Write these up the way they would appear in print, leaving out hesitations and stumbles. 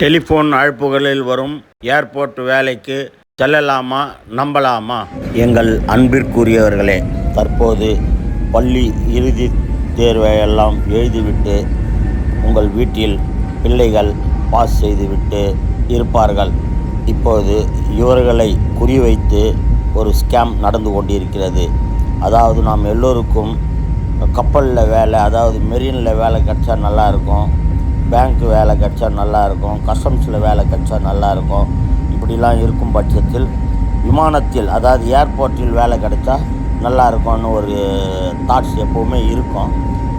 Telephone அழைப்புகளில் வரும் airport வேலைக்கு செல்லலாமா, நம்பலாமா? எங்கள் அன்பிற்குரியவர்களே, தற்போது பள்ளி இறுதித் தேர்வையெல்லாம் எழுதிவிட்டு உங்கள் வீட்டில் பிள்ளைகள் பாஸ் செய்துவிட்டு இருப்பார்கள். இப்போது இவர்களை குறிவைத்து ஒரு ஸ்கேம் நடந்து கொண்டிருக்கிறது. அதாவது நாம் எல்லோருக்கும் கப்பலில் வேலை, அதாவது மெரீனில் வேலை கிடச்சா நல்லாயிருக்கும், பேங்க்கு வேலை கிடச்சா நல்லாயிருக்கும், கஸ்டம்ஸில் வேலை கிடச்சா நல்லாயிருக்கும். இப்படிலாம் இருக்கும் பட்சத்தில் விமானத்தில், அதாவது ஏர்போர்ட்டில் வேலை கிடைச்சா நல்லாயிருக்கும்னு ஒரு தாட்ஸ் எப்போவுமே இருக்கும்.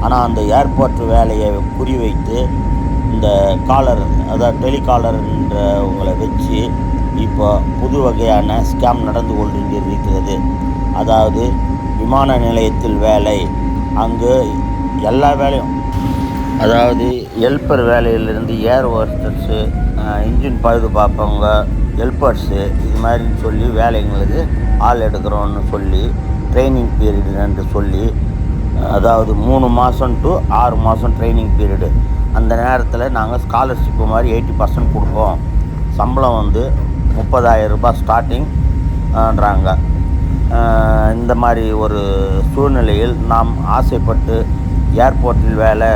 ஆனால் அந்த ஏர்போர்ட் வேலையை குறிவைத்து இந்த காலர், அதாவது டெலிகாலர்ன்றவங்களை வச்சு இப்போ புது வகையான ஸ்கேம் நடந்து கொண்டிருக்கிறது. அதாவது விமான நிலையத்தில் வேலை, அங்கு எல்லா வேலையும், அதாவது ஹெல்ப்பர் வேலையிலேருந்து ஏர் ஹோஸ்டர்ஸு, இன்ஜின் பழுது பார்ப்பவங்க, ஹெல்ப்பர்ஸு, இது மாதிரின்னு சொல்லி வேலைங்களுக்கு ஆள் எடுக்கிறோன்னு சொல்லி ட்ரைனிங் பீரியடு என்று சொல்லி, அதாவது 3 மாதம் டு 6 மாதம் ட்ரைனிங் பீரியடு. அந்த நேரத்தில் நாங்கள் ஸ்காலர்ஷிப்பு மாதிரி 80% கொடுப்போம். சம்பளம் வந்து 30,000 ரூபாய் ஸ்டார்டிங்ன்றாங்க. இந்த மாதிரி ஒரு சூழ்நிலையில் நாம் ஆசைப்பட்டு ஏர்போர்ட்டில் வேலை,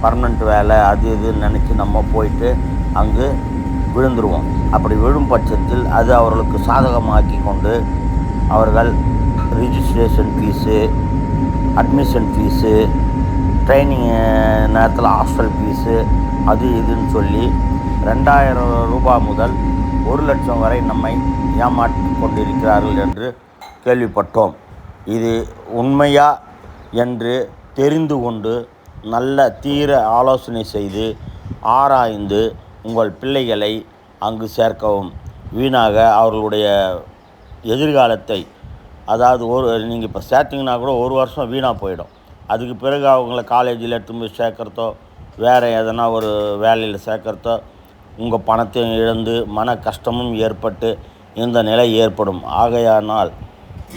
பர்மனெண்ட் வேலை, அது இதுன்னு நினச்சி நம்ம போயிட்டு அங்கு விழுந்துருவோம். அப்படி விழும் பட்சத்தில் அது அவர்களுக்கு சாதகமாக்கி கொண்டு அவர்கள் registration fees, admission fees, training நேரத்தில் ஹாஸ்டல் ஃபீஸு, அது இதுன்னு சொல்லி 2,000 ரூபாய் முதல் 1,00,000 வரை நம்மை ஏமாற்றி கொண்டிருக்கிறார்கள் என்று கேள்விப்பட்டோம். இது உண்மையா என்று தெரிந்து கொண்டு நல்ல தீர ஆலோசனை செய்து ஆராய்ந்து உங்கள் பிள்ளைகளை அங்கு சேர்க்கவும். வீணாக அவர்களுடைய எதிர்காலத்தை, அதாவது நீங்கள் இப்போ சேர்த்திங்கன்னா கூட 1 வருஷம் வீணாக போயிடும். அதுக்கு பிறகு அவங்கள காலேஜில் எடுத்து போய் சேர்க்குறதோ, வேறு எதனா ஒரு வேலையில் சேர்க்குறதோ, உங்கள் பணத்தையும் இழந்து மன கஷ்டமும் ஏற்பட்டு இந்த நிலை ஏற்படும். ஆகையானால்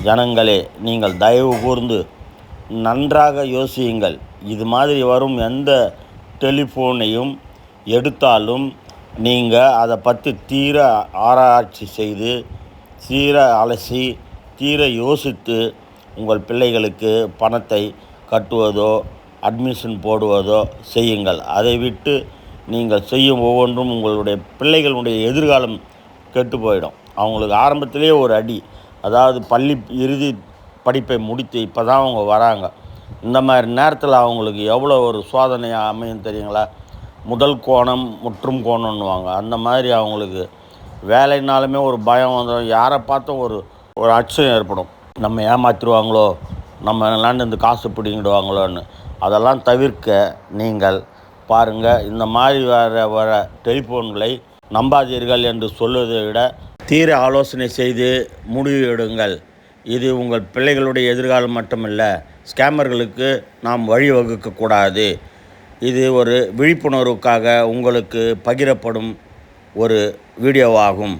ஜனங்களே, நீங்கள் தயவு கூர்ந்து நன்றாக யோசியுங்கள். இது மாதிரி வரும் எந்த டெலிஃபோனையும் எடுத்தாலும் நீங்கள் அதை பற்றி தீர ஆராய்ச்சி செய்து, தீர அலசி, தீர யோசித்து உங்கள் பிள்ளைகளுக்கு பணத்தை கட்டுவதோ அட்மிஷன் போடுவதோ செய்யுங்கள். அதை விட்டு நீங்கள் செய்யும் ஒவ்வொன்றும் உங்களுடைய பிள்ளைகளுடைய எதிர்காலம் கெட்டு போயிடும். அவங்களுக்கு ஆரம்பத்திலே ஒரு அடி, அதாவது பள்ளி இறுதி படிப்பை முடித்து இப்போ தான் அவங்க வராங்க. இந்த மாதிரி நேரத்தில் அவங்களுக்கு எவ்வளோ ஒரு சோதனையாக அமையும் தெரியுங்களா? முதல் கோணம் முற்றும் கோணம்னுவாங்க. அந்த மாதிரி அவங்களுக்கு வேலைனாலுமே ஒரு பயம் வந்துடும். யாரை பார்த்தும் ஒரு அச்சம் ஏற்படும். நம்ம ஏமாற்றிடுவாங்களோ, நம்ம எல்லாம் இந்த காசு பிடிங்கிடுவாங்களோன்னு. அதெல்லாம் தவிர்க்க நீங்கள் பாருங்கள், இந்த மாதிரி வர டெலிஃபோன்களை நம்பாதீர்கள் என்று சொல்வதை விட தீர ஆலோசனை செய்து முடிவு எடுங்கள். இது உங்கள் பிள்ளைகளுடைய எதிர்காலம் மட்டுமல்ல, ஸ்கேமர்களுக்கு நாம் வழிவகுக்கக்கூடாது. இது ஒரு விழிப்புணர்வுக்காக உங்களுக்கு பகிரப்படும் ஒரு வீடியோவாகும்.